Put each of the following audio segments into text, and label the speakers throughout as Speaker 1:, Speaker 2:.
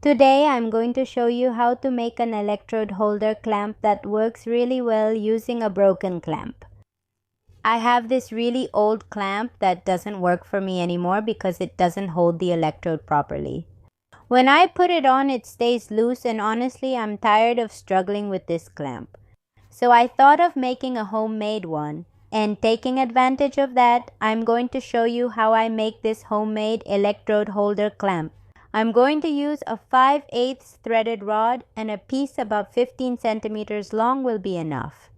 Speaker 1: Today I'm going to show you how to make an electrode holder clamp that works really well using a broken clamp. I have this really old clamp that doesn't work for me anymore because it doesn't hold the electrode properly. When I put it on, it stays loose, and honestly I'm tired of struggling with this clamp. So I thought of making a homemade one, and taking advantage of that, I'm going to show you how I make this homemade electrode holder clamp. I'm going to use a 5/8 threaded rod, and a piece about 15 centimeters long will be enough.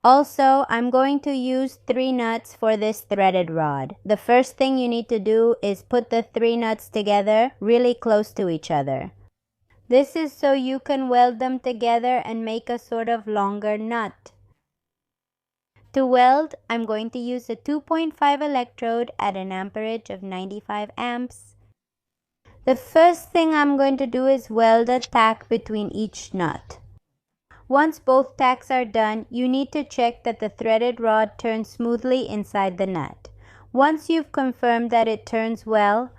Speaker 1: Also, I'm going to use 3 nuts for this threaded rod. The first thing you need to do is put the 3 nuts together really close to each other. This is so you can weld them together and make a sort of longer nut. To weld, I'm going to use a 2.5 electrode at an amperage of 95 amps. The first thing I'm going to do is weld a tack between each nut. Once both tacks are done, you need to check that the threaded rod turns smoothly inside the nut. Once you've confirmed that it turns well,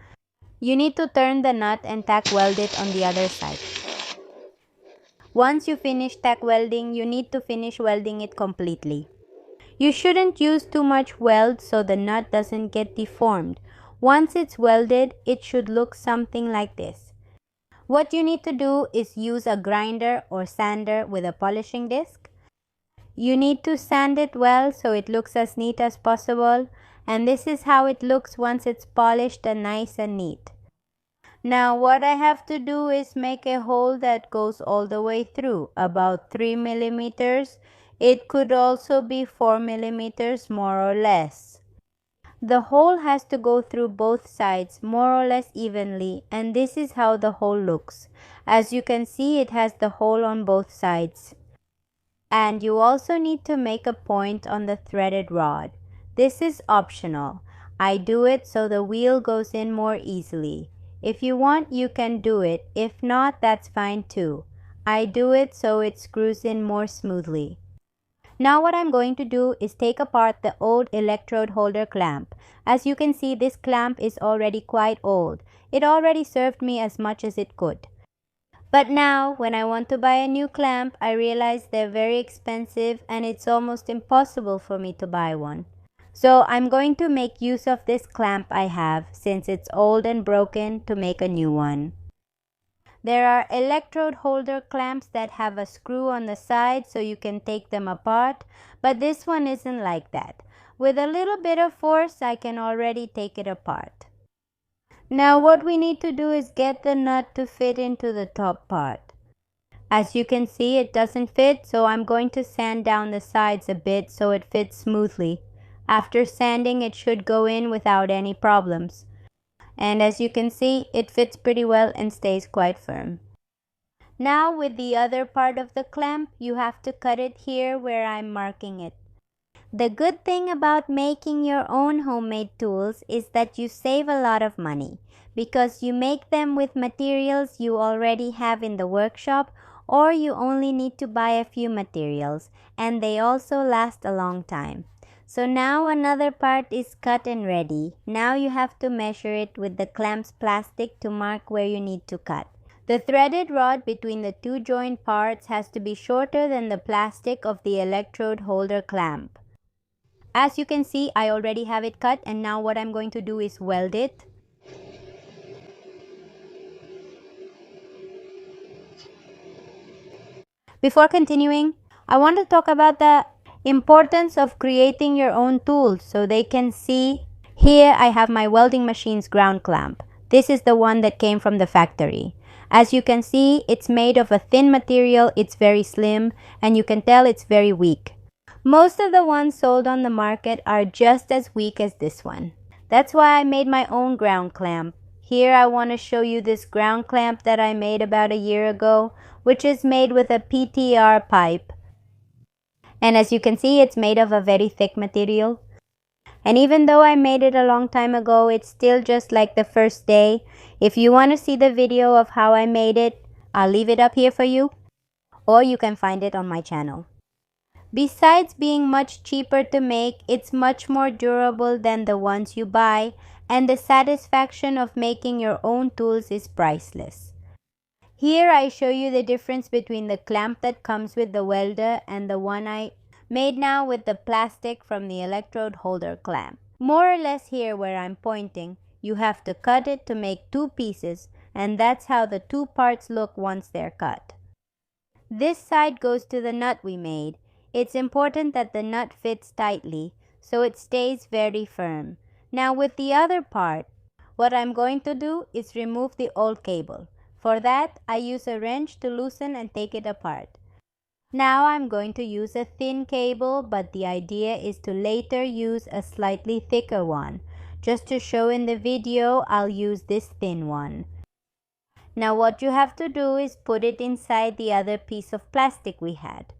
Speaker 1: you need to turn the nut and tack weld it on the other side. Once you finish tack welding, you need to finish welding it completely. You shouldn't use too much weld so the nut doesn't get deformed. Once it's welded, it should look something like this. What you need to do is use a grinder or sander with a polishing disc. You need to sand it well so it looks as neat as possible, and this is how it looks once it's polished and nice and neat. Now what I have to do is make a hole that goes all the way through, about 3 millimeters. It could also be 4 millimeters more or less. The hole has to go through both sides more or less evenly, and this is how the hole looks. As you can see, it has the hole on both sides. And you also need to make a point on the threaded rod. This is optional. I do it so the wheel goes in more easily. If you want, you can do it. If not, that's fine too. I do it so it screws in more smoothly. Now what I'm going to do is take apart the old electrode holder clamp. As you can see, this clamp is already quite old. It already served me as much as it could. But now, when I want to buy a new clamp, I realize they're very expensive and it's almost impossible for me to buy one. So I'm going to make use of this clamp I have, since it's old and broken, to make a new one. There are electrode holder clamps that have a screw on the side so you can take them apart, but this one isn't like that. With a little bit of force, I can already take it apart. Now what we need to do is get the nut to fit into the top part. As you can see, it doesn't fit, so I'm going to sand down the sides a bit so it fits smoothly. After sanding, it should go in without any problems. And as you can see, it fits pretty well and stays quite firm. Now with the other part of the clamp, you have to cut it here where I'm marking it. The good thing about making your own homemade tools is that you save a lot of money because you make them with materials you already have in the workshop, or you only need to buy a few materials, and they also last a long time. So now another part is cut and ready. Now you have to measure it with the clamp's plastic to mark where you need to cut. The threaded rod between the two joint parts has to be shorter than the plastic of the electrode holder clamp. As you can see, I already have it cut, and now what I'm going to do is weld it. Before continuing, I want to talk about the importance of creating your own tools so they can see. Here I have my welding machine's ground clamp. This is the one that came from the factory. As you can see, it's made of a thin material, it's very slim, and you can tell it's very weak. Most of the ones sold on the market are just as weak as this one. That's why I made my own ground clamp. Here I want to show you this ground clamp that I made about a year ago, which is made with a PTR pipe. And as you can see, it's made of a very thick material. And even though I made it a long time ago, it's still just like the first day. If you want to see the video of how I made it, I'll leave it up here for you, or you can find it on my channel. Besides being much cheaper to make, it's much more durable than the ones you buy, and the satisfaction of making your own tools is priceless. Here I show you the difference between the clamp that comes with the welder and the one I made now with the plastic from the electrode holder clamp. More or less here where I'm pointing, you have to cut it to make two pieces, and that's how the two parts look once they're cut. This side goes to the nut we made. It's important that the nut fits tightly so it stays very firm. Now with the other part, what I'm going to do is remove the old cable. For that, I use a wrench to loosen and take it apart. Now I'm going to use a thin cable, but the idea is to later use a slightly thicker one. Just to show in the video, I'll use this thin one. Now what you have to do is put it inside the other piece of plastic we had.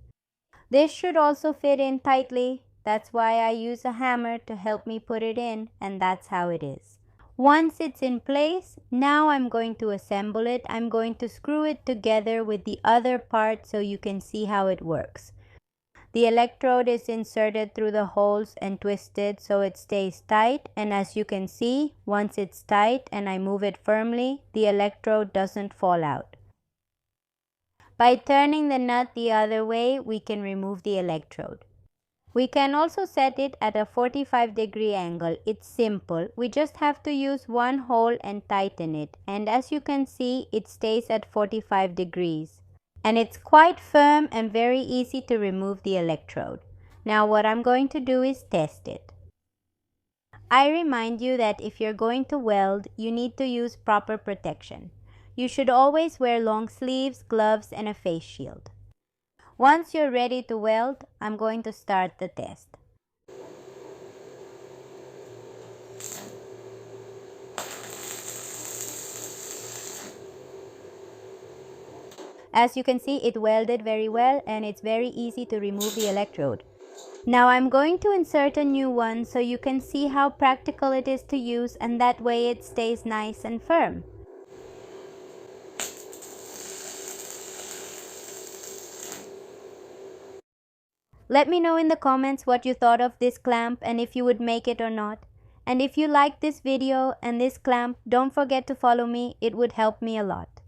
Speaker 1: This should also fit in tightly. That's why I use a hammer to help me put it in, and that's how it is. Once it's in place, now I'm going to assemble it. I'm going to screw it together with the other part so you can see how it works. The electrode is inserted through the holes and twisted so it stays tight, and as you can see, once it's tight and I move it firmly, the electrode doesn't fall out. By turning the nut the other way, we can remove the electrode. We can also set it at a 45-degree angle. It's simple. We just have to use one hole and tighten it. And as you can see, it stays at 45 degrees. And it's quite firm and very easy to remove the electrode. Now what I'm going to do is test it. I remind you that if you're going to weld, you need to use proper protection. You should always wear long sleeves, gloves, and a face shield. Once you're ready to weld, I'm going to start the test. As you can see, it welded very well and it's very easy to remove the electrode. Now I'm going to insert a new one so you can see how practical it is to use, and that way it stays nice and firm. Let me know in the comments what you thought of this clamp and if you would make it or not. And if you liked this video and this clamp, don't forget to follow me. It would help me a lot.